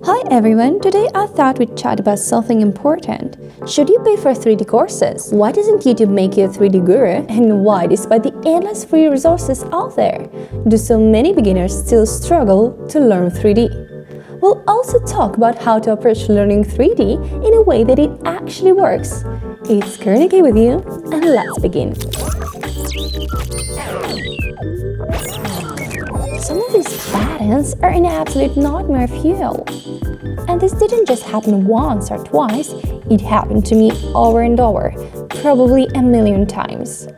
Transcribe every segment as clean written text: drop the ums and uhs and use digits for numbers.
Hi everyone, today I thought we'd chat about something important. Should you pay for 3D courses? Why doesn't YouTube make you a 3D guru? And why, despite the endless free resources out there, do so many beginners still struggle to learn 3D? We'll also talk about how to approach learning 3D in a way that it actually works. It's Karina with you, and let's begin. Some of these patterns are an absolute nightmare fuel. And this didn't just happen once or twice, it happened to me over and over, probably a million times.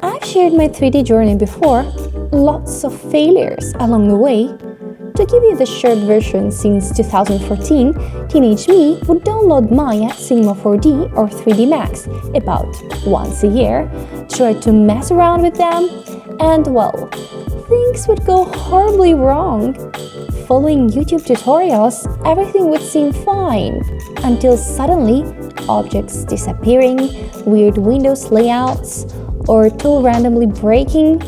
I've shared my 3D journey before, lots of failures along the way. To give you the short version, since 2014, teenage me would download Maya, Cinema 4D or 3D Max about once a year, try to mess around with them, and well, things would go horribly wrong. Following YouTube tutorials, everything would seem fine, until suddenly objects disappearing, weird Windows layouts, or tool randomly breaking.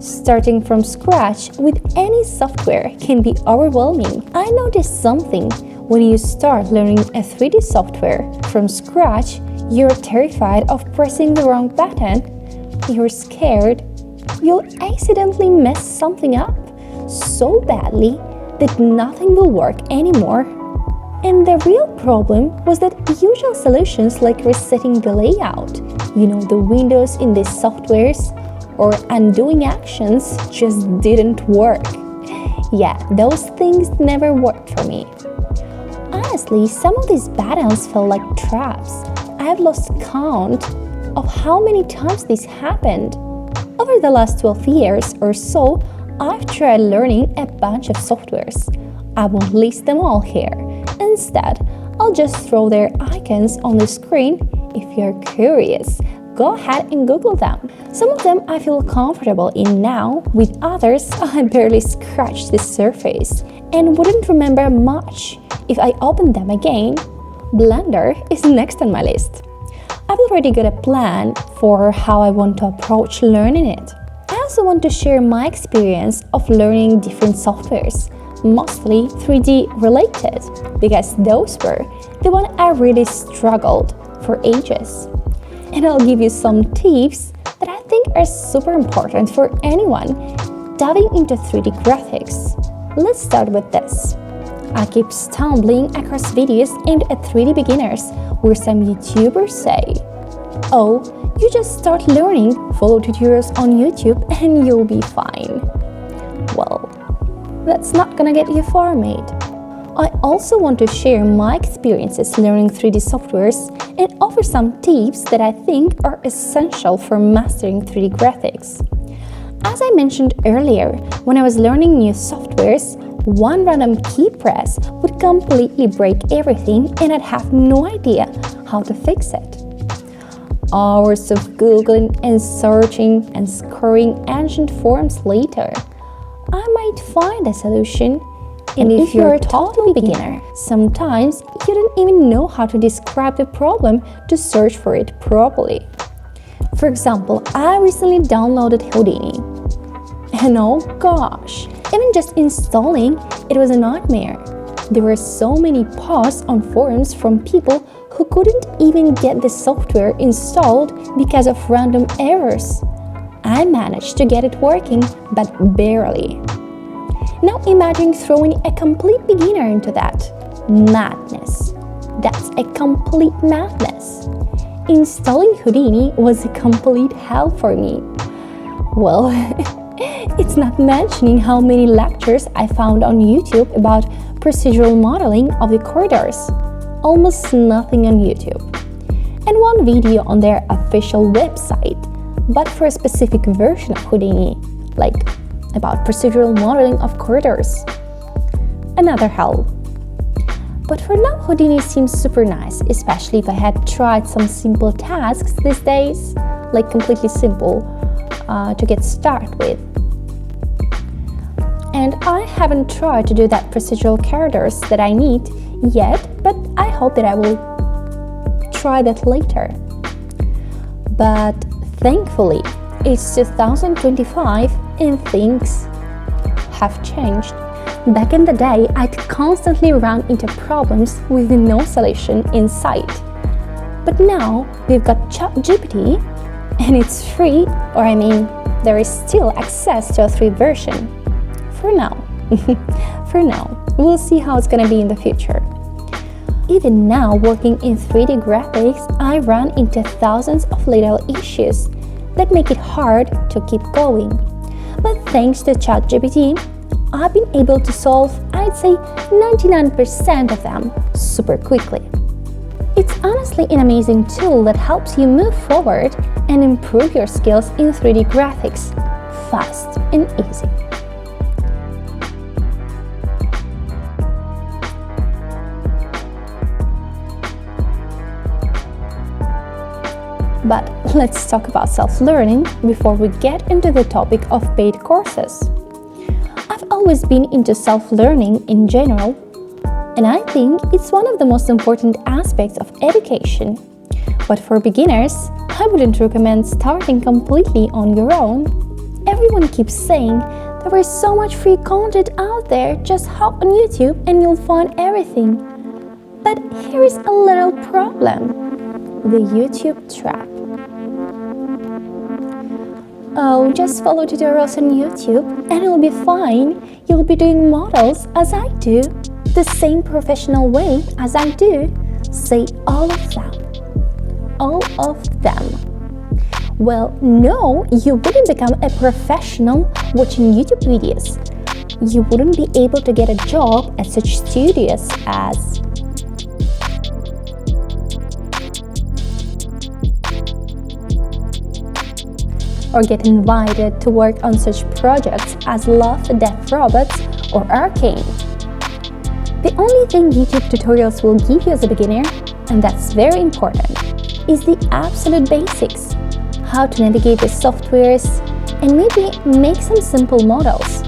Starting from scratch with any software can be overwhelming. I noticed something. When you start learning a 3D software from scratch, you're terrified of pressing the wrong button. You're scared you'll accidentally mess something up so badly that nothing will work anymore. And the real problem was that usual solutions like resetting the layout, the windows in these softwares, or undoing actions just didn't work. Yeah, those things never worked for me. Honestly, some of these buttons felt like traps. I have lost count of how many times this happened. Over the last 12 years or so, I've tried learning a bunch of softwares. I won't list them all here. Instead, I'll just throw their icons on the screen. If you're curious, go ahead and Google them. Some of them I feel comfortable in now, with others I barely scratched the surface and wouldn't remember much if I opened them again. Blender is next on my list. I've already got a plan for how I want to approach learning it. I also want to share my experience of learning different softwares, mostly 3D related, because those were the ones I really struggled for ages. And I'll give you some tips that I think are super important for anyone diving into 3D graphics. Let's start with this. I keep stumbling across videos aimed at 3D beginners where some YouTubers say, "Oh, you just start learning, follow tutorials on YouTube and you'll be fine." Well, that's not gonna get you far, mate. I also want to share my experiences learning 3D softwares and offer some tips that I think are essential for mastering 3D graphics. As I mentioned earlier, when I was learning new softwares, one random key press would completely break everything and I'd have no idea how to fix it. Hours of Googling and searching and scouring ancient forums later, I might find a solution. And if you're a total beginner, sometimes you don't even know how to describe the problem to search for it properly. For example, I recently downloaded Houdini. And oh gosh, even just installing it was a nightmare. There were so many posts on forums from people who couldn't even get the software installed because of random errors. I managed to get it working, but barely. Now imagine throwing a complete beginner into that. Madness. That's a complete madness. Installing Houdini was a complete hell for me. Well, it's not mentioning how many lectures I found on YouTube about procedural modeling of the corridors. Almost nothing on YouTube. And one video on their official website, but for a specific version of Houdini, like about procedural modeling of corridors. Another hell. But for now, Houdini seems super nice, especially if I had tried some simple tasks these days, like completely simple to get started with. And I haven't tried to do that procedural characters that I need yet, but I hope that I will try that later. But thankfully, it's 2025 and things have changed. Back in the day, I'd constantly run into problems with no solution in sight. But now we've got ChatGPT, and it's free, or there is still access to a free version. For now. For now. We'll see how it's gonna be in the future. Even now, working in 3D graphics, I run into thousands of little issues that make it hard to keep going. But thanks to ChatGPT, I've been able to solve, I'd say, 99% of them super quickly. It's honestly an amazing tool that helps you move forward and improve your skills in 3D graphics fast and easy. But let's talk about self-learning before we get into the topic of paid courses. I've always been into self-learning in general, and I think it's one of the most important aspects of education. But for beginners, I wouldn't recommend starting completely on your own. Everyone keeps saying there is so much free content out there, just hop on YouTube and you'll find everything. But here is a little problem: the YouTube trap. Oh, just follow tutorials on YouTube and it'll be fine. You'll be doing models as I do, the same professional way as I do. Say all of them. All of them. Well, no, you wouldn't become a professional watching YouTube videos. You wouldn't be able to get a job at such studios as or get invited to work on such projects as Love, Death Robots or Arcane. The only thing YouTube tutorials will give you as a beginner, and that's very important, is the absolute basics: how to navigate the softwares and maybe make some simple models.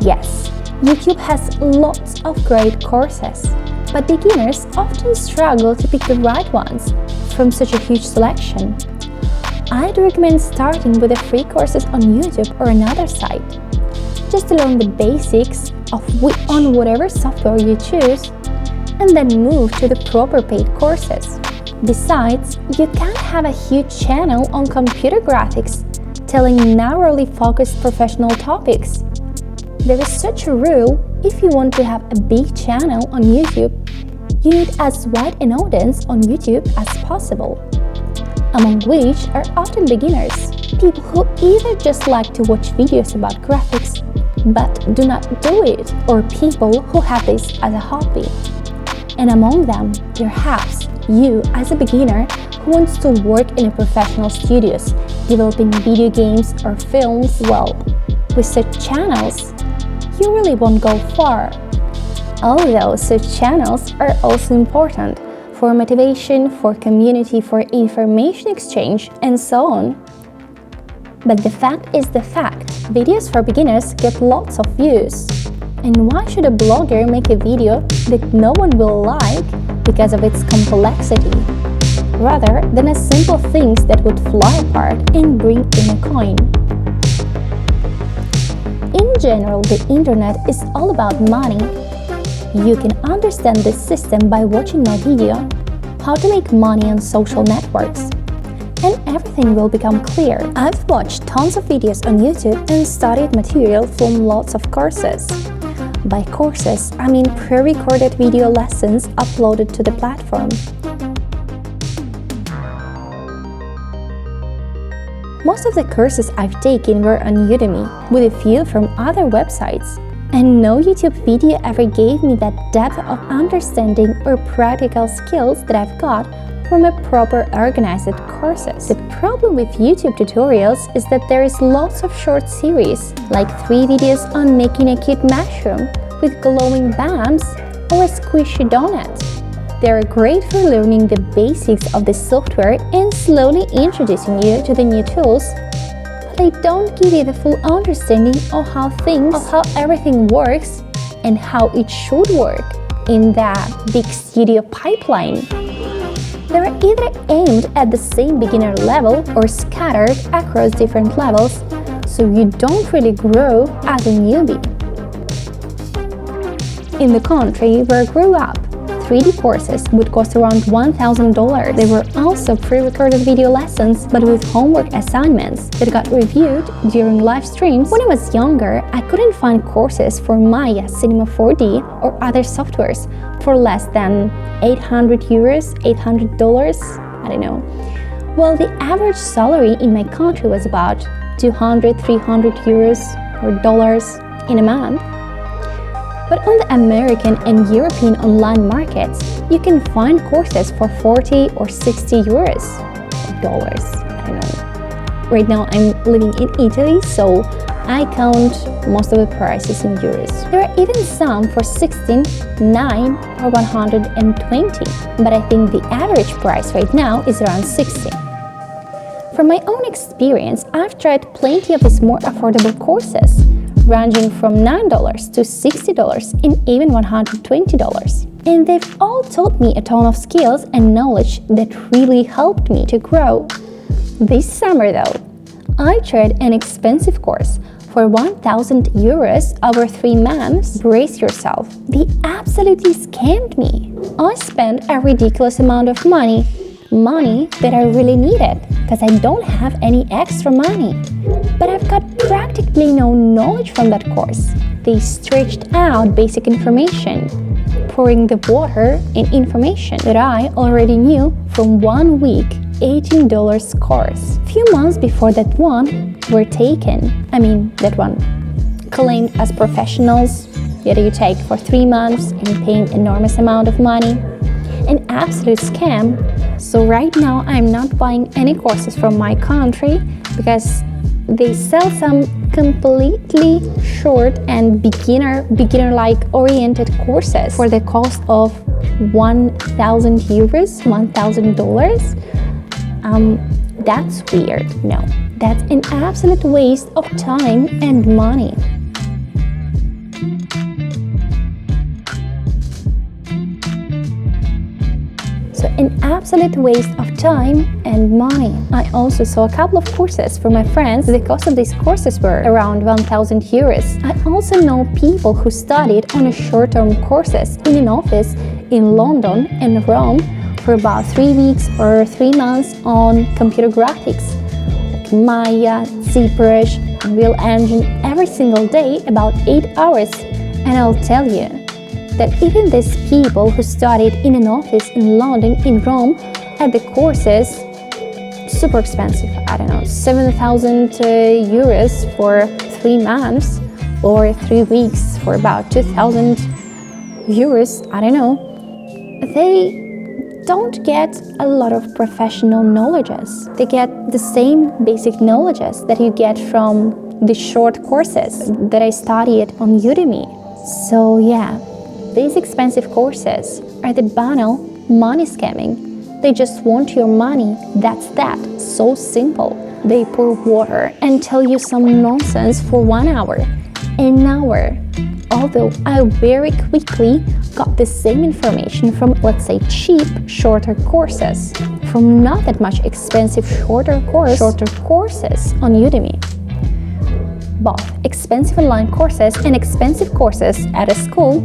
Yes, YouTube has lots of great courses, but beginners often struggle to pick the right ones from such a huge selection. I'd recommend starting with the free courses on YouTube or another site, just to learn the basics on whatever software you choose, and then move to the proper paid courses. Besides, you can't have a huge channel on computer graphics telling narrowly focused professional topics. There is such a rule: if you want to have a big channel on YouTube, you need as wide an audience on YouTube as possible, among which are often beginners, people who either just like to watch videos about graphics but do not do it, or people who have this as a hobby. And among them, perhaps you as a beginner who wants to work in a professional studios developing video games or films. Well, with such channels, you really won't go far. Although such channels are also important for motivation, for community, for information exchange, and so on. But the fact is the fact: videos for beginners get lots of views. And why should a blogger make a video that no one will like because of its complexity, rather than a simple things that would fly apart and bring in a coin? In general, the internet is all about money. You can understand this system by watching my video, How to Make Money on Social Networks, and everything will become clear. I've watched tons of videos on YouTube and studied material from lots of courses. By courses, I mean pre-recorded video lessons uploaded to the platform. Most of the courses I've taken were on Udemy, with a few from other websites. And no YouTube video ever gave me that depth of understanding or practical skills that I've got from a proper organized courses. The problem with YouTube tutorials is that there is lots of short series, like 3 videos on making a cute mushroom with glowing bumps or a squishy donut. They are great for learning the basics of the software and slowly introducing you to the new tools, but they don't give you the full understanding of how everything works and how it should work in that big studio pipeline. They are either aimed at the same beginner level or scattered across different levels, so you don't really grow as a newbie. In the country where I grew up, 3D courses would cost around $1,000. There were also pre-recorded video lessons, but with homework assignments that got reviewed during live streams. When I was younger, I couldn't find courses for Maya, Cinema 4D or other softwares for less than 800 euros, $800, I don't know. Well, the average salary in my country was about 200, 300 euros or dollars in a month. But on the American and European online markets, you can find courses for 40 or 60 euros or dollars, I don't know. Right now I'm living in Italy, so I count most of the prices in euros. There are even some for 16, 9 or 120, but I think the average price right now is around 60. From my own experience, I've tried plenty of these more affordable courses, ranging from $9 to $60 and even $120. And they've all taught me a ton of skills and knowledge that really helped me to grow. This summer though, I tried an expensive course for 1,000 euros over 3 months. Brace yourself, they absolutely scammed me. I spent a ridiculous amount of money that I really needed because I don't have any extra money. But I've got practically no knowledge from that course. They stretched out basic information, pouring the water in information that I already knew from 1 week, $18 course. A few months before that one were taken. That one claimed as professionals that you take for 3 months and paying enormous amount of money. An absolute scam. So right now I'm not buying any courses from my country because they sell some completely short and beginner-like oriented courses for the cost of 1,000 euros, $1,000. That's weird. No, that's an absolute waste of time and money. So an absolute waste of time and money. I also saw a couple of courses from my friends. The cost of these courses were around 1,000 euros. I also know people who studied on a short-term courses in an office in London and Rome for about 3 weeks or 3 months on computer graphics, like Maya, Zbrush, Unreal Engine, every single day, about 8 hours. And I'll tell you that even these people who studied in an office in London, in Rome, had the courses super expensive. I don't know, 7,000 euros for 3 months or 3 weeks for about 2,000 euros. I don't know. They don't get a lot of professional knowledges. They get the same basic knowledges that you get from the short courses that I studied on Udemy. So yeah, these expensive courses are the banal money scamming. They just want your money, that's that, so simple. They pour water and tell you some nonsense for 1 hour, an hour. Although I very quickly got the same information from, let's say, cheap, shorter courses, from not that much expensive shorter courses on Udemy. Both expensive online courses and expensive courses at a school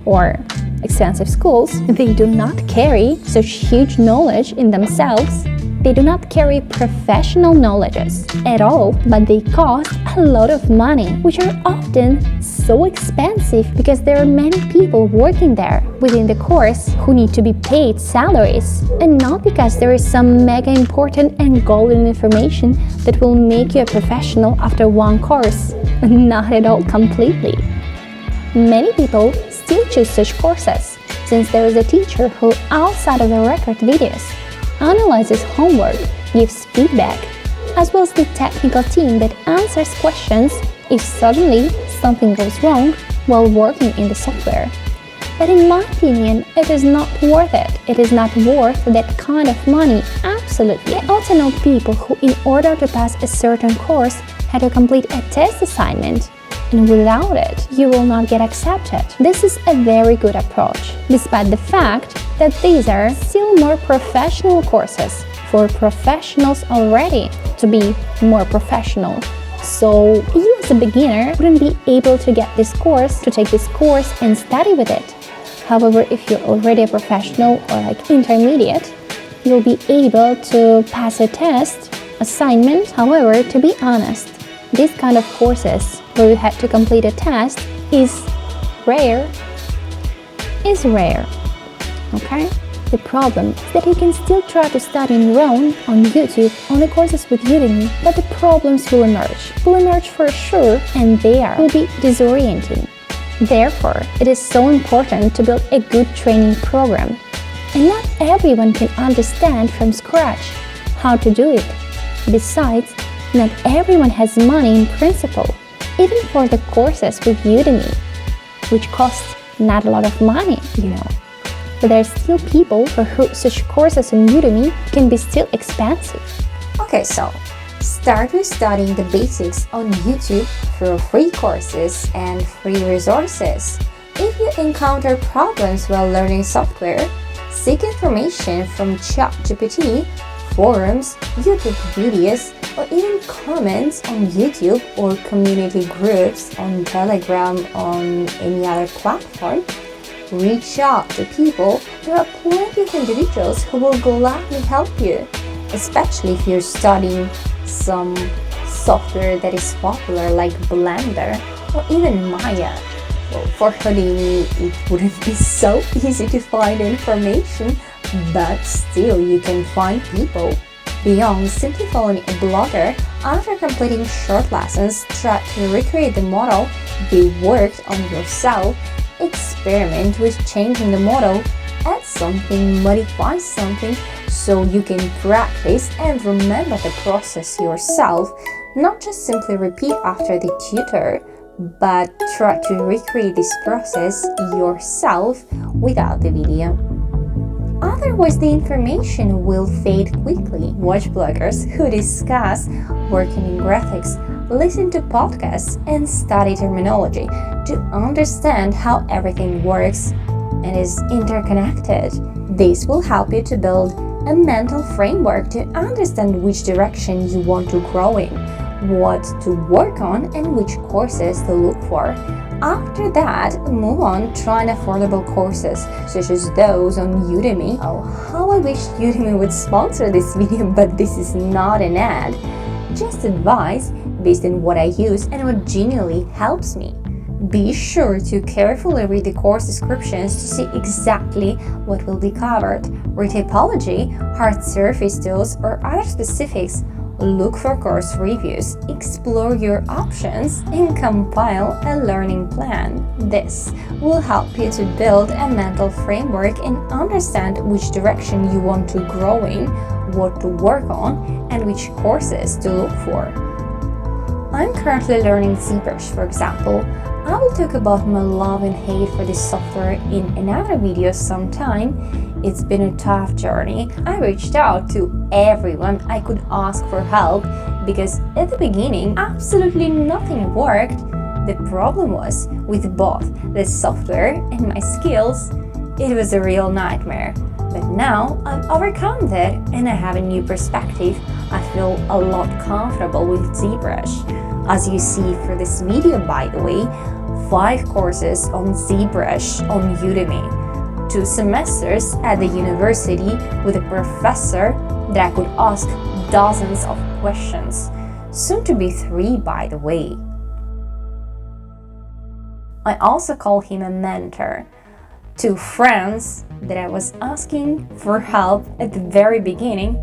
or expensive schools, they do not carry such huge knowledge in themselves. They do not carry professional knowledges at all, but they cost a lot of money, which are often so expensive because there are many people working there within the course who need to be paid salaries, and not because there is some mega important and golden information that will make you a professional after one course. Not at all, completely. Many people still choose such courses, since there is a teacher who, outside of the record videos, analyzes homework, gives feedback, as well as the technical team that answers questions if suddenly something goes wrong while working in the software. But in my opinion, it is not worth it. It is not worth that kind of money, absolutely. I also know people who, in order to pass a certain course, had to complete a test assignment, and without it, you will not get accepted. This is a very good approach, despite the fact that these are still more professional courses for professionals already to be more professional. So you as a beginner wouldn't be able to take this course and study with it. However, if you're already a professional or like intermediate, you'll be able to pass a test, assignment. However, to be honest, this kind of courses where you had to complete a test is rare. Okay? The problem is that you can still try to study in your own on YouTube, on the courses with Udemy, but the problems will emerge for sure, and will be disorienting. Therefore, it is so important to build a good training program. And not everyone can understand from scratch how to do it. Besides, not everyone has money in principle, even for the courses with Udemy, which costs not a lot of money, But there are still people for whom such courses on Udemy can be still expensive. Okay, so start with studying the basics on YouTube through free courses and free resources. If you encounter problems while learning software, seek information from ChatGPT, forums, YouTube videos, or even comments on YouTube or community groups on Telegram on any other platform. Reach out to people. There are plenty of individuals who will gladly help you, especially if you're studying some software that is popular like Blender or even Maya. Well, for Houdini, it wouldn't be so easy to find information, but still you can find people. Beyond simply following a blogger, after completing short lessons, try to recreate the model, be worked on yourself, experiment with changing the model, add something, modify something, so you can practice and remember the process yourself, not just simply repeat after the tutor, but try to recreate this process yourself without the video. Otherwise, the information will fade quickly. Watch bloggers who discuss working in graphics, listen to podcasts, and study terminology to understand how everything works and is interconnected. This will help you to build a mental framework to understand which direction you want to grow in, what to work on, and which courses to look for. After that, move on, trying affordable courses, such as those on Udemy. Oh, how I wish Udemy would sponsor this video, but this is not an ad. Just advice based on what I use and what genuinely helps me. Be sure to carefully read the course descriptions to see exactly what will be covered. Read typology, hard surface tools, or other specifics. Look for course reviews, explore your options, and compile a learning plan. This will help you to build a mental framework and understand which direction you want to grow in, what to work on, and which courses to look for. I'm currently learning Zbrush, for example. I will talk about my love and hate for this software in another video sometime. It's been a tough journey. I reached out to everyone I could ask for help because at the beginning, absolutely nothing worked. The problem was with both the software and my skills, it was a real nightmare. But now I've overcome that and I have a new perspective. I feel a lot comfortable with Zbrush. As you see for this video, by the way, 5 courses on Zbrush on Udemy, 2 semesters at the university with a professor that I could ask dozens of questions, soon to be 3 by the way. I also call him a mentor. 2 friends that I was asking for help at the very beginning.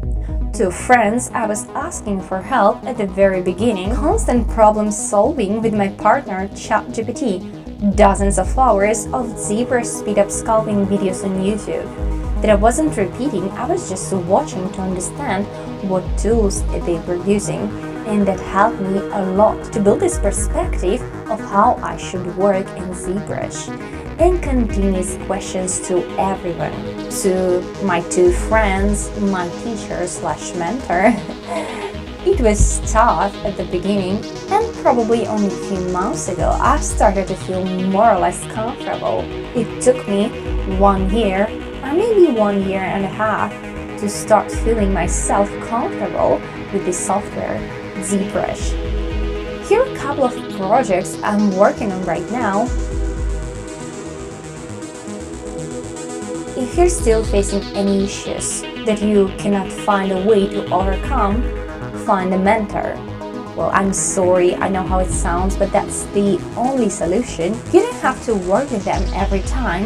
2 friends I was asking for help at the very beginning. Constant problem solving with my partner ChatGPT. Dozens of hours of Zbrush speed-up sculpting videos on YouTube that I wasn't repeating, I was just watching to understand what tools they were using, and that helped me a lot to build this perspective of how I should work in Zbrush. And continuous questions to everyone, to my 2 friends, my teacher/mentor. It was tough at the beginning, and probably only a few months ago I started to feel more or less comfortable. It took me 1 year, or maybe 1.5 years, to start feeling myself comfortable with this software, Zbrush. Here are a couple of projects I'm working on right now. If you're still facing any issues that you cannot find a way to overcome, find a mentor. Well, I'm sorry, I know how it sounds, but that's the only solution. You don't have to work with them every time.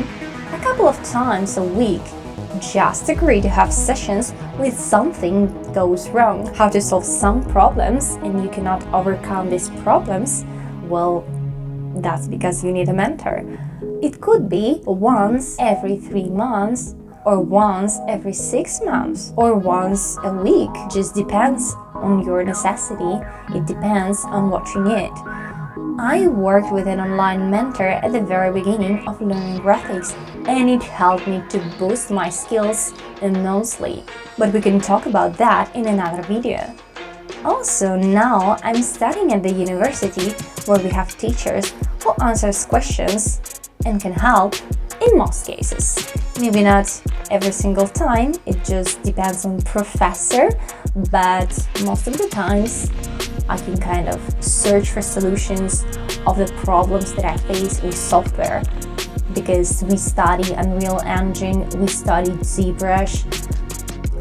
A couple of times a week. Just agree to have sessions when something goes wrong, how to solve some problems, and you cannot overcome these problems. Well, that's because you need a mentor. It could be once every 3 months, or once every 6 months, or once a week. Just depends on your necessity. It depends on what you need. I worked with an online mentor at the very beginning of learning graphics, and it helped me to boost my skills immensely. But we can talk about that in another video. Also, now I'm studying at the university where we have teachers who answers questions and can help in most cases. Maybe not every single time, it just depends on professor, but most of the times I can kind of search for solutions of the problems that I face with software, because we study Unreal Engine, we studied Zbrush,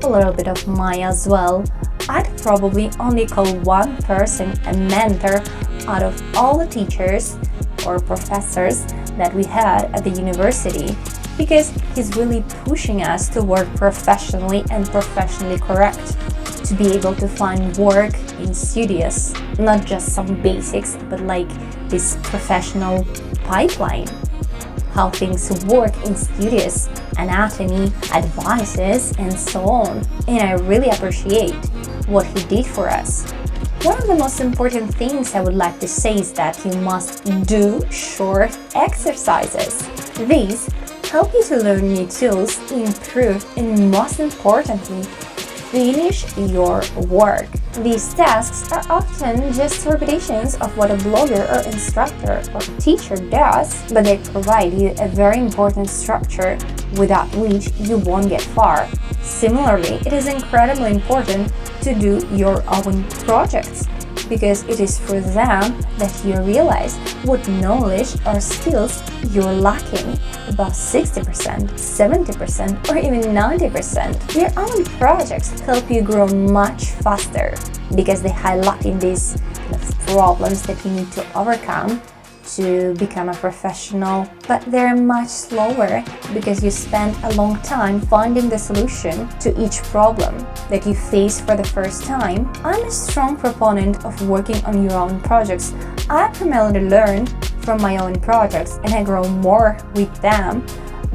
a little bit of Maya as well. I'd probably only call one person a mentor out of all the teachers or professors that we had at the university, because he's really pushing us to work professionally and professionally correct, to be able to find work in studios, not just some basics, but like this professional pipeline, how things work in studios, anatomy, advices, and so on. And I really appreciate what he did for us. One of the most important things I would like to say is that you must do short exercises. These help you to learn new tools, improve, and most importantly, finish your work. These tasks are often just repetitions of what a blogger or instructor or teacher does, but they provide you a very important structure without which you won't get far. Similarly, it is incredibly important to do your own projects, because it is for them that you realize what knowledge or skills you're lacking, about 60%, 70%, or even 90%. Your own projects help you grow much faster, because they highlight these kind of problems that you need to overcome to become a professional, but they're much slower because you spend a long time finding the solution to each problem that you face for the first time. I'm a strong proponent of working on your own projects. I primarily learn from my own projects and I grow more with them,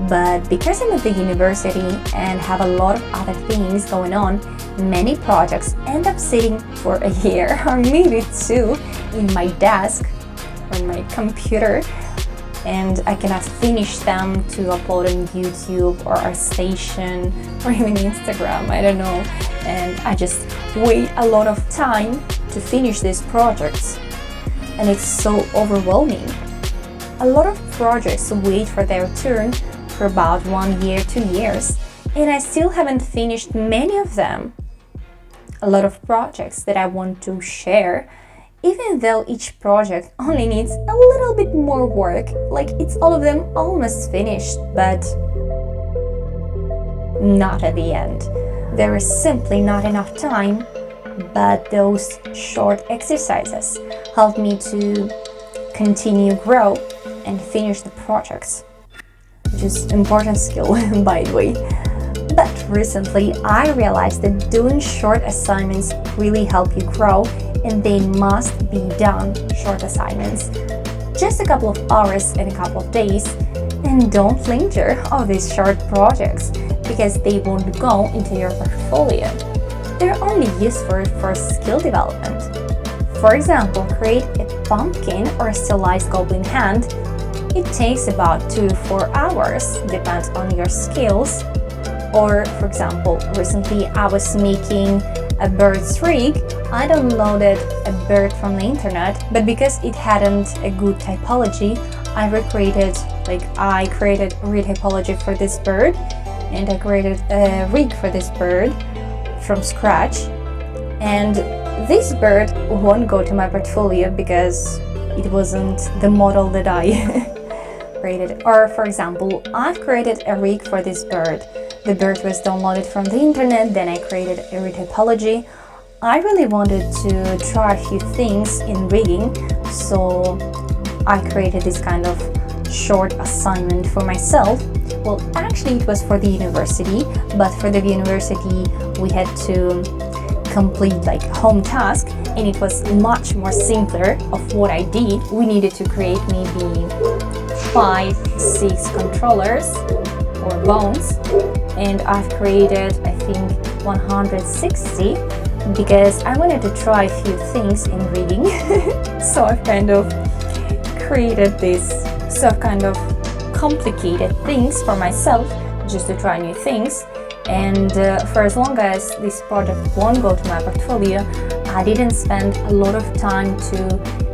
but because I'm at the university and have a lot of other things going on, many projects end up sitting for a year or maybe 2 in my desk on my computer, and I cannot finish them to upload on YouTube or ArtStation or even Instagram, I don't know, and I just wait a lot of time to finish these projects, and it's so overwhelming. A lot of projects wait for their turn for about 1 year, 2 years, and I still haven't finished many of them. A lot of projects that I want to share, even though each project only needs a little bit more work, like it's all of them almost finished, but not at the end. There is simply not enough time, but those short exercises help me to continue grow and finish the projects, which is an important skill by the way. But recently I realized that doing short assignments really help you grow, and they must be done, short assignments. Just a couple of hours and a couple of days, and don't linger on these short projects because they won't go into your portfolio. They're only useful for skill development. For example, create a pumpkin or a stylized goblin hand. It takes about 2 to 4 hours, depends on your skills. Or, for example, recently I was making a bird's rig. I downloaded a bird from the internet, but because it hadn't a good typology, I created a retypology for this bird, and I created a rig for this bird from scratch, and this bird won't go to my portfolio because it wasn't the model that I created. Or for example, I've created a rig for this bird. The bird was downloaded from the internet, then I created a retypology. I really wanted to try a few things in rigging, so I created this kind of short assignment for myself. Well, actually it was for the university, but for the university we had to complete like home task, and it was much more simpler of what I did. We needed to create maybe 5-6 controllers or bones, and I've created I think 160 because I wanted to try a few things in rigging. So I've kind of created this kind of complicated things for myself just to try new things. And for as long as this project won't go to my portfolio, I didn't spend a lot of time to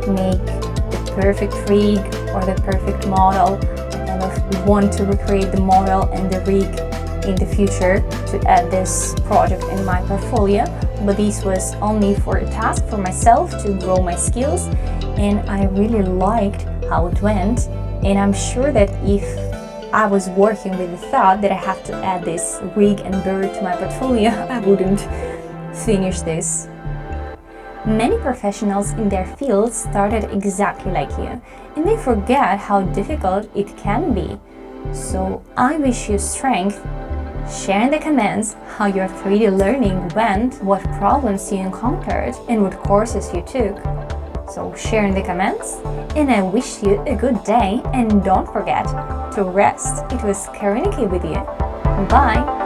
make the perfect rig or the perfect model. I kind of want to recreate the model and the rig in the future to add this project in my portfolio, but this was only for a task for myself to grow my skills, and I really liked how it went. And I'm sure that if I was working with the thought that I have to add this rig and bird to my portfolio, I wouldn't finish this. Many professionals in their field started exactly like you, and they forget how difficult it can be. So I wish you strength. Share in the comments how your 3D learning went, what problems you encountered, and what courses you took. So share in the comments, and I wish you a good day, and don't forget to rest. It was Karina with you. Bye!